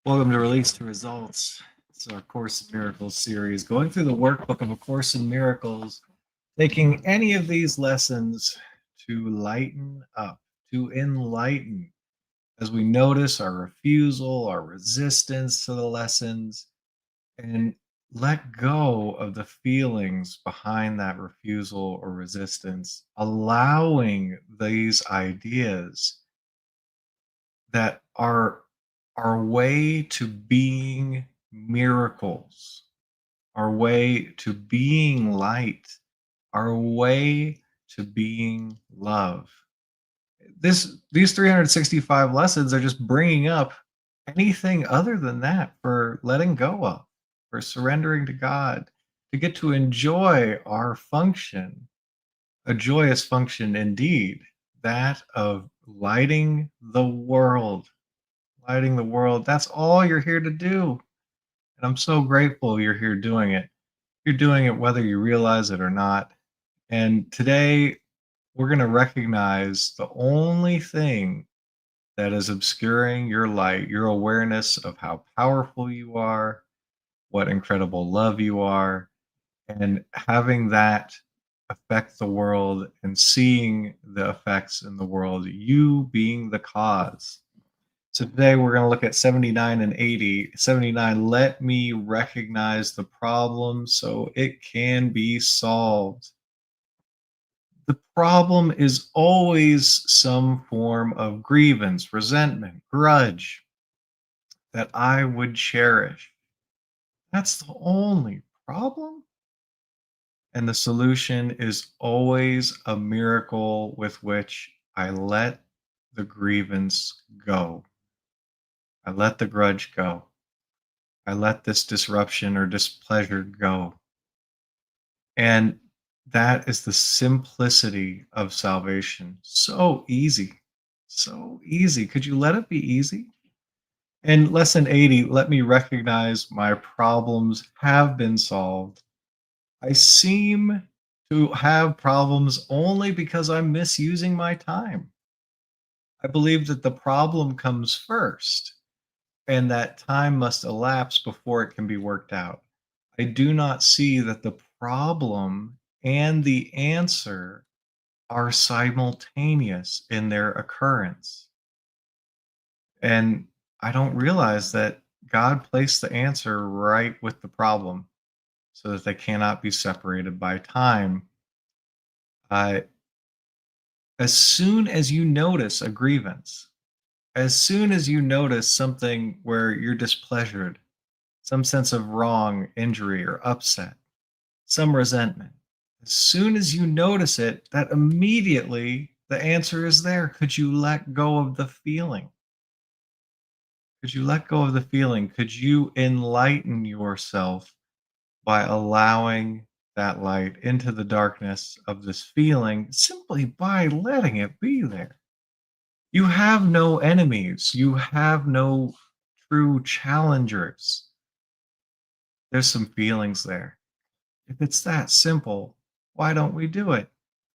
Welcome to Release to Results. It's our Course in Miracles series, going through the workbook of A Course in Miracles, taking any of these lessons to lighten up, to enlighten, as we notice our refusal, our resistance to the lessons, and let go of the feelings behind that refusal or resistance, allowing these ideas that are our way to being miracles, our way to being light, our way to being love. These 365 lessons are just bringing up anything other than that for letting go of, for surrendering to God, to get to enjoy our function, a joyous function indeed, that of lighting the world. That's all you're here to do. And I'm so grateful you're here doing it. You're doing it whether you realize it or not. And today, we're going to recognize the only thing that is obscuring your light, your awareness of how powerful you are, what incredible love you are, and having that affect the world and seeing the effects in the world, you being the cause. So today we're going to look at 79 and 80. 79, let me recognize the problem so it can be solved. The problem is always some form of grievance, resentment, grudge that I would cherish. That's the only problem. And the solution is always a miracle with which I let the grievance go. I let the grudge go. I let this disruption or displeasure go. And that is the simplicity of salvation. So easy. So easy. Could you let it be easy? In lesson 80, let me recognize my problems have been solved. I seem to have problems only because I'm misusing my time. I believe that the problem comes first and that time must elapse before it can be worked out. I do not see that the problem and the answer are simultaneous in their occurrence. And I don't realize that God placed the answer right with the problem so that they cannot be separated by time. Uh, as soon as you notice a grievance, as soon as you notice something where you're displeasured, some sense of wrong, injury, or upset, some resentment. As soon as you notice it, that immediately the answer is there. Could you let go of the feeling? Could you let go of the feeling? Could you enlighten yourself by allowing that light into the darkness of this feeling simply by letting it be there? You have no enemies. You have no true challengers. There's some feelings there. If it's that simple, why don't we do it?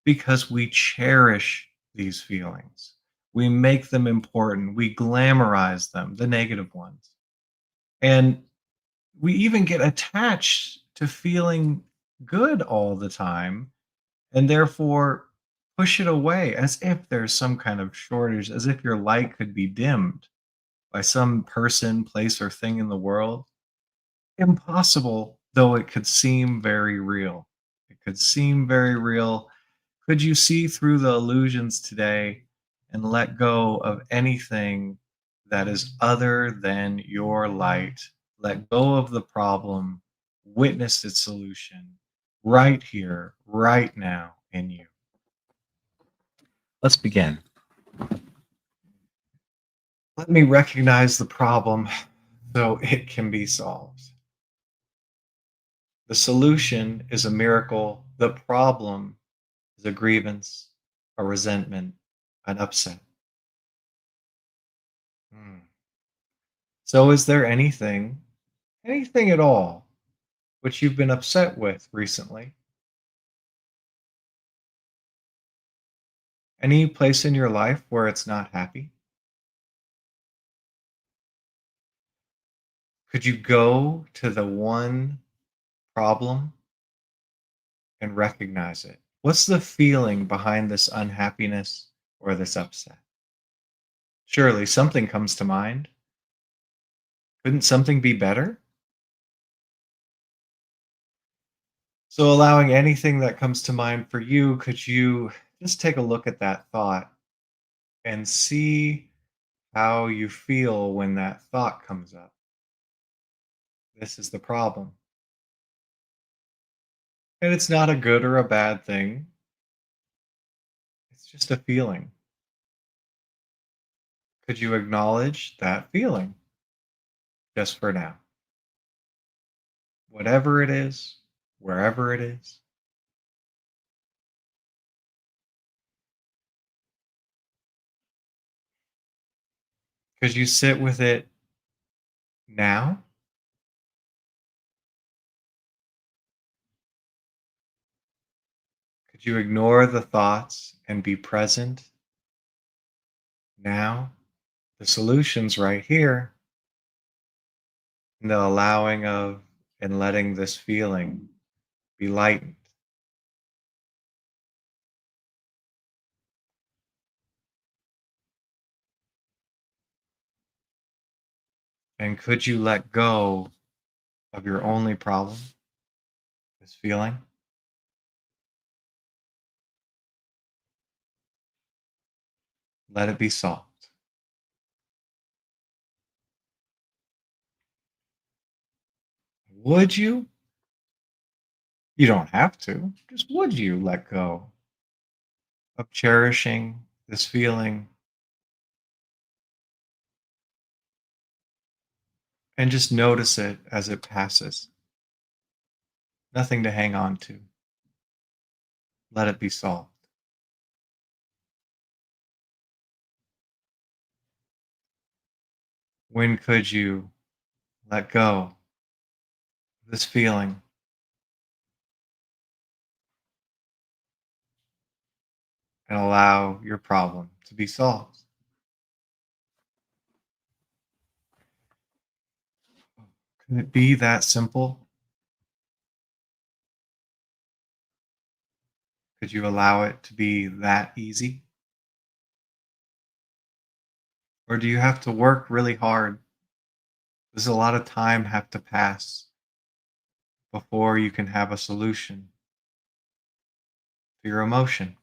Because we cherish these feelings. We make them important. We glamorize them, the negative ones. And we even get attached to feeling good all the time and therefore push it away as if there's some kind of shortage, as if your light could be dimmed by some person, place, or thing in the world. Impossible, though it could seem very real. It could seem very real. Could you see through the illusions today and let go of anything that is other than your light? Let go of the problem, witness its solution right here, right now in you. Let's begin. Let me recognize the problem so it can be solved. The solution is a miracle. The problem is a grievance, a resentment, an upset. Hmm. So, is there anything at all, which you've been upset with recently? Any place in your life where it's not happy? Could you go to the one problem and recognize it? What's the feeling behind this unhappiness or this upset? Surely something comes to mind. Couldn't something be better? So, allowing anything that comes to mind for you, could you just take a look at that thought and see how you feel when that thought comes up? This is the problem. And it's not a good or a bad thing, it's just a feeling. Could you acknowledge that feeling just for now? Whatever it is, wherever it is. Could you sit with it now? Could you ignore the thoughts and be present now? The solution's right here. And the allowing of and letting this feeling be lightened. And could you let go of your only problem, this feeling? Let it be solved. Would you? You don't have to. Just would you let go of cherishing this feeling and just notice it as it passes? Nothing to hang on to. Let it be solved. When could you let go of this feeling and allow your problem to be solved? Can it be that simple? Could you allow it to be that easy? Or do you have to work really hard? Does a lot of time have to pass before you can have a solution to your emotion?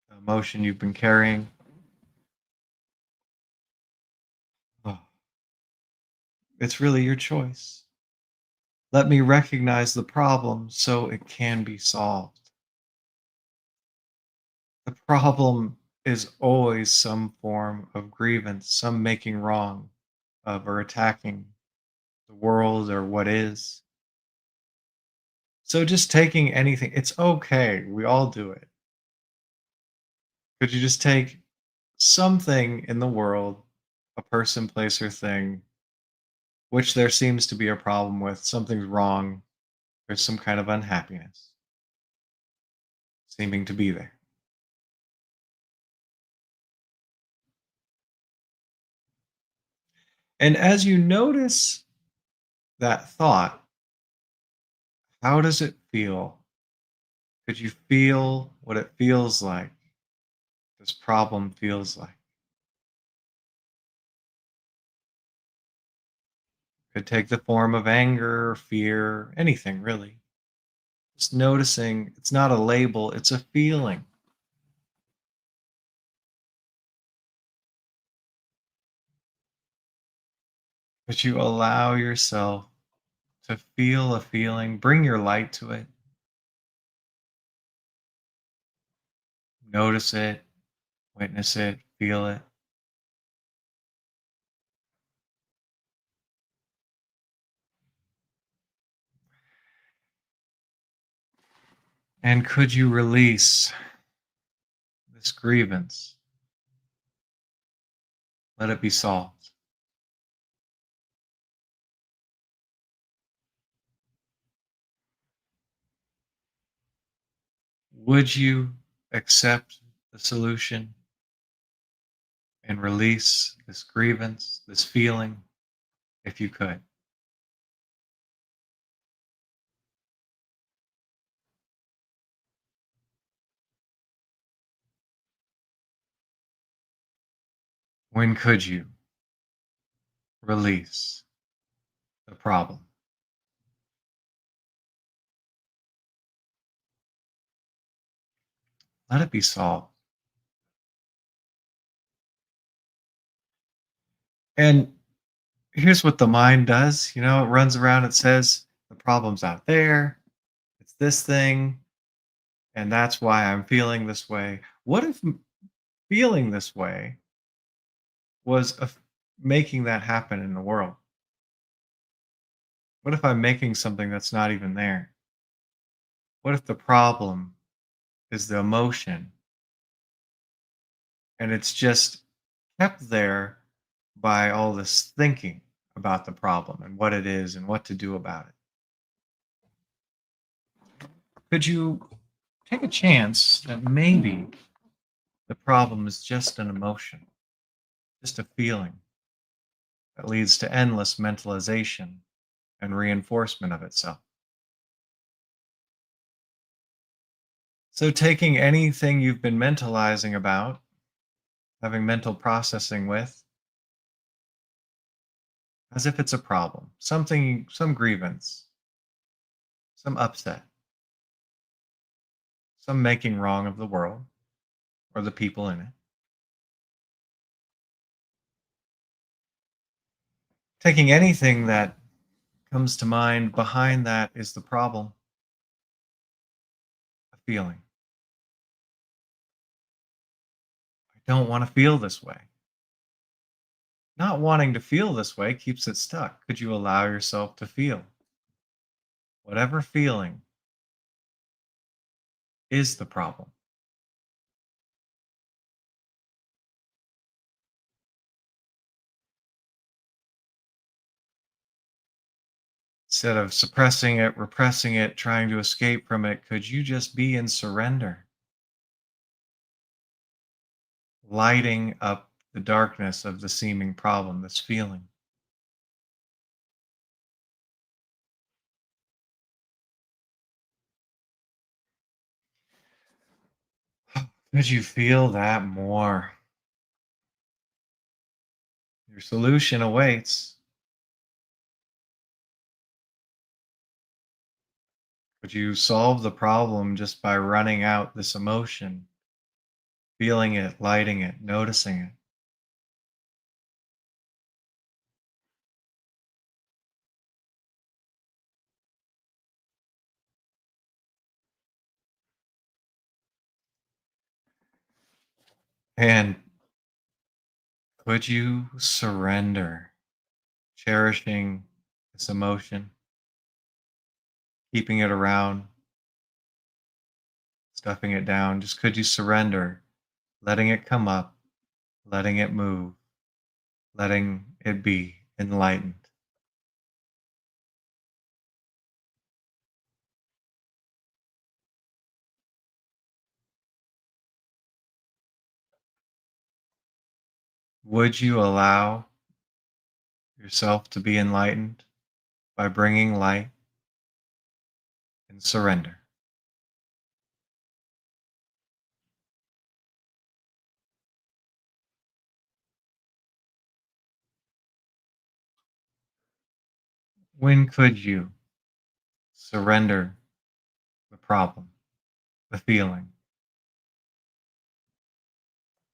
The emotion you've been carrying? Oh, it's really your choice. Let me recognize the problem so it can be solved. The problem is always some form of grievance, some making wrong of or attacking the world or what is. So just taking anything, it's okay. We all do it. Could you just take something in the world, a person, place, or thing, which there seems to be a problem with, something's wrong, there's some kind of unhappiness seeming to be there. And as you notice that thought, how does it feel? Could you feel what it feels like? This problem feels like. Could take the form of anger, fear, anything really. Just noticing it's not a label, it's a feeling. But you allow yourself to feel a feeling, bring your light to it, notice it, witness it, feel it. And could you release this grievance? Let it be solved. Would you accept the solution and release this grievance, this feeling? if you could. When could you release the problem? Let it be solved. And here's what the mind does, it runs around, it says, the problem's out there, it's this thing, and that's why I'm feeling this way. What if feeling this way was making that happen in the world? What if I'm making something that's not even there? What if the problem is the emotion and it's just kept there by all this thinking about the problem and what it is and what to do about it? Could you take a chance that maybe the problem is just an emotion, just a feeling that leads to endless mentalization and reinforcement of itself? So, taking anything you've been mentalizing about, having mental processing with, as if it's a problem, something, some grievance, some upset, some making wrong of the world or the people in it. Taking anything that comes to mind behind that is the problem, a feeling. I don't want to feel this way. Not wanting to feel this way keeps it stuck. Could you allow yourself to feel? Whatever feeling is the problem. Instead of suppressing it, repressing it, trying to escape from it, could you just be in surrender, lighting up the darkness of the seeming problem, this feeling? Could you feel that more? Your solution awaits. Could you solve the problem just by running out this emotion, feeling it, lighting it, noticing it? And could you surrender, cherishing this emotion, keeping it around, stuffing it down? Just could you surrender, letting it come up, letting it move, letting it be enlightened? Would you allow yourself to be enlightened by bringing light and surrender? When could you surrender the problem, the feeling,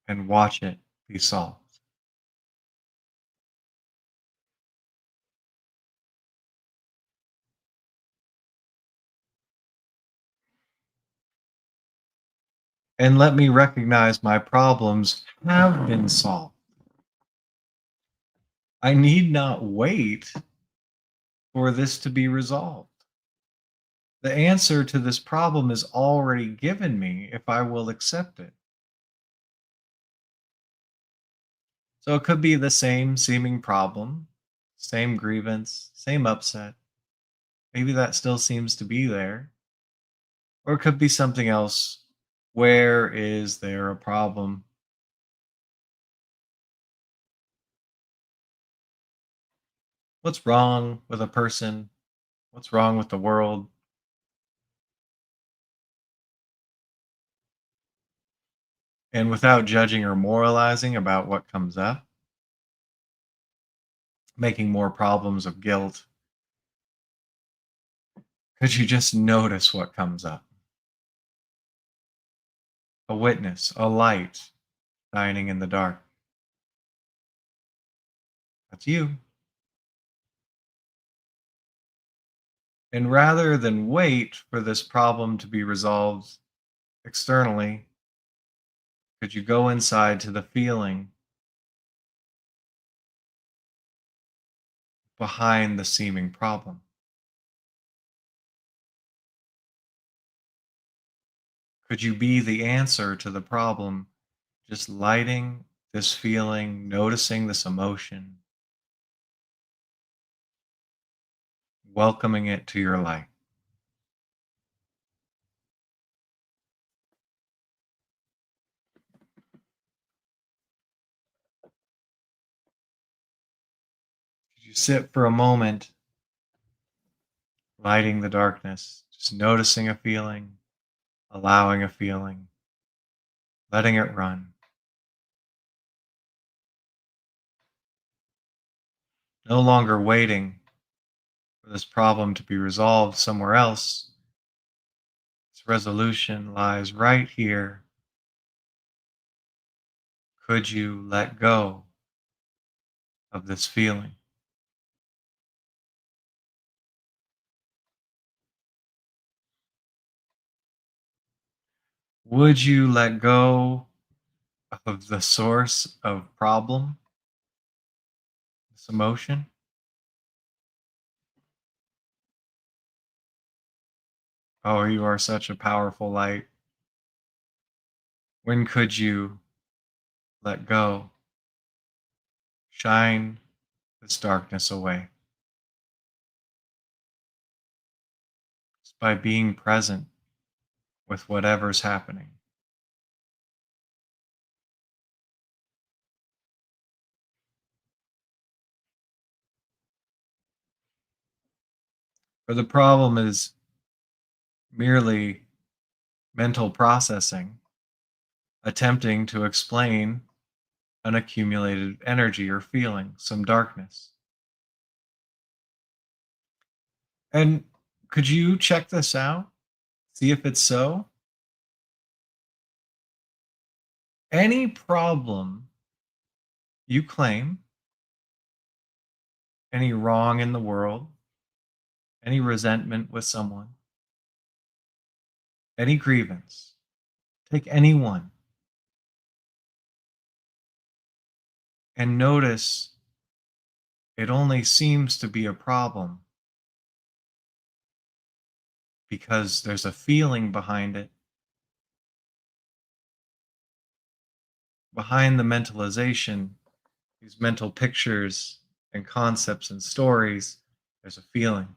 and watch it be solved? And let me recognize my problems have been solved. I need not wait for this to be resolved. The answer to this problem is already given me if I will accept it. So it could be the same seeming problem, same grievance, same upset. Maybe that still seems to be there. Or it could be something else. Where is there a problem? what's wrong with a person, what's wrong with the world, and without judging or moralizing about what comes up, making more problems of guilt, could you just notice what comes up? A witness, a light shining in the dark. That's you. And rather than wait for this problem to be resolved externally, could you go inside to the feeling behind the seeming problem? Could you be the answer to the problem, just lighting this feeling, noticing this emotion, welcoming it to your life? Could you sit for a moment, lighting the darkness, just noticing a feeling, allowing a feeling, letting it run, no longer waiting for this problem to be resolved somewhere else. Its resolution lies right here. Could you let go of this feeling? Would you let go of the source of problem, this emotion? Oh, you are such a powerful light. When could you let go? Shine this darkness away. Just by being present with whatever's happening. For the problem is merely mental processing, attempting to explain an accumulated energy or feeling, some darkness. And could you check this out? See if it's so? Any problem you claim, any wrong in the world, any resentment with someone, any grievance, take any one and notice it only seems to be a problem because there's a feeling behind it, behind the mentalization, these mental pictures and concepts and stories, there's a feeling.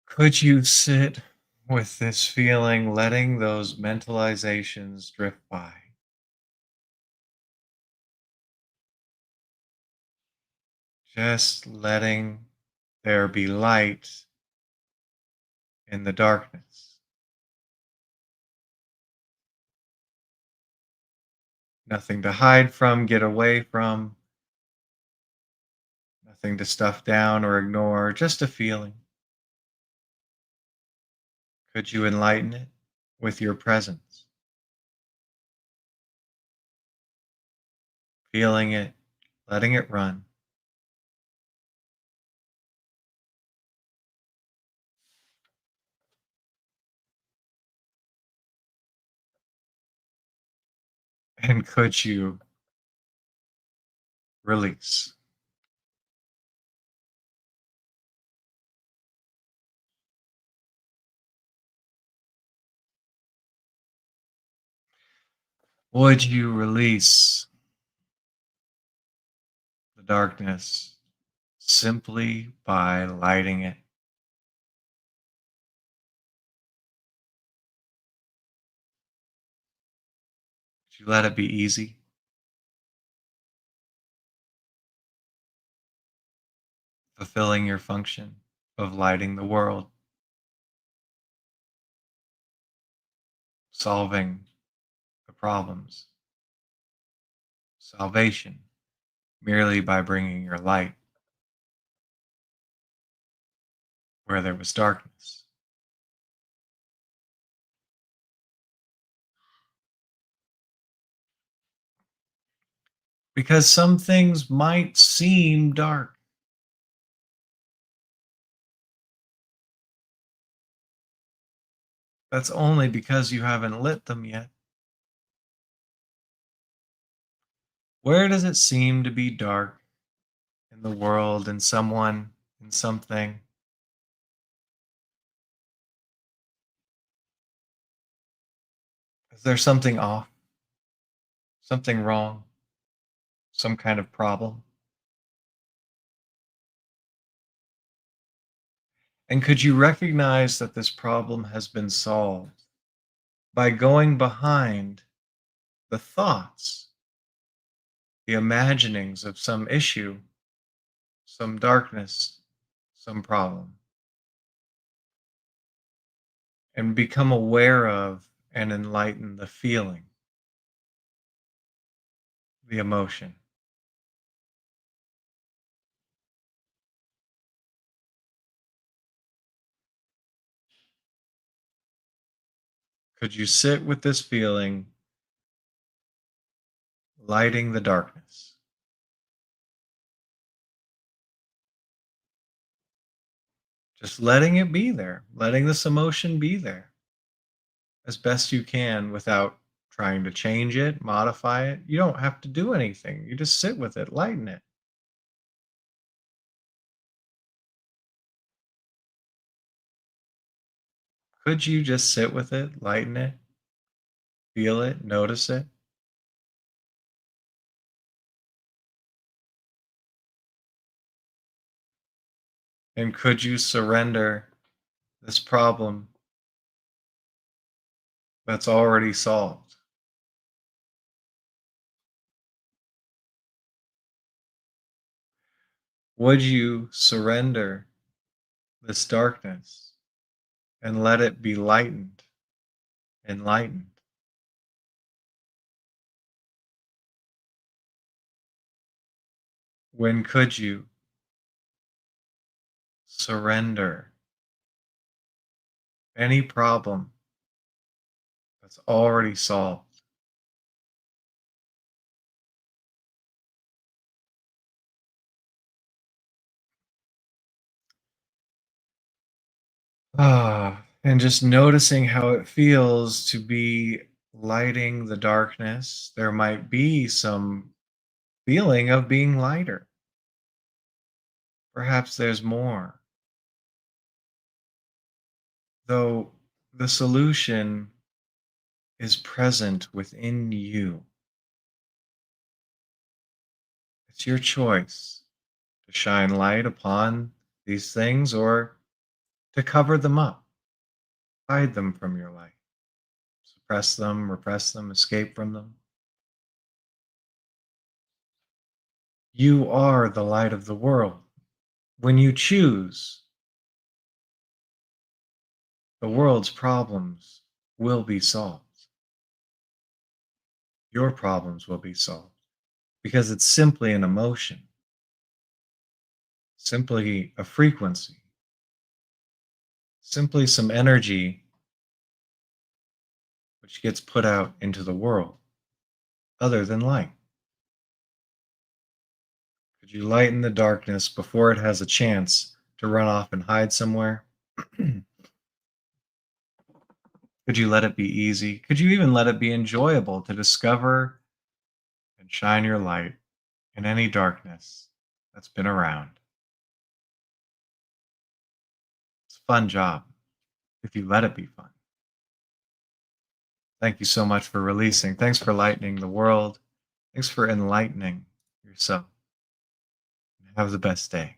Could you sit with this feeling, letting those mentalizations drift by? Just letting there be light in the darkness. Nothing to hide from, get away from, nothing to stuff down or ignore, just a feeling. Could you enlighten it with your presence? Feeling it, letting it run, and could you release? Would you release the darkness simply by lighting it? Would you let it be easy? fulfilling your function of lighting the world, solving the problems, salvation, merely by bringing your light where there was darkness. Because some things might seem dark. That's only because you haven't lit them yet. Where does it seem to be dark in the world, in someone, in something? Is there something off, something wrong, some kind of problem? And could you recognize that this problem has been solved by going behind the thoughts, the imaginings of some issue, some darkness, some problem, and become aware of and enlighten the feeling, the emotion? Could you sit with this feeling, lighting the darkness? Just letting it be there, letting this emotion be there as best you can without trying to change it, modify it. You don't have to do anything. You just sit with it, lighten it. Could you just sit with it, lighten it, feel it, notice it? And could you surrender this problem that's already solved? Would you surrender this darkness and let it be lightened, enlightened? When could you surrender any problem that's already solved? And just noticing how it feels to be lighting the darkness. There might be some feeling of being lighter. Perhaps there's more, though the solution is present within you. It's your choice to shine light upon these things or to cover them up, hide them from your light, suppress them, repress them, escape from them. You are the light of the world. When you choose, the world's problems will be solved. Your problems will be solved because it's simply an emotion, simply a frequency, simply some energy which gets put out into the world other than light. Could you lighten the darkness before it has a chance to run off and hide somewhere? Could you let it be easy? Could you even let it be enjoyable to discover and shine your light in any darkness that's been around? It's a fun job if you let it be fun. Thank you so much for releasing. Thanks for lightening the world. Thanks for enlightening yourself. Have the best day.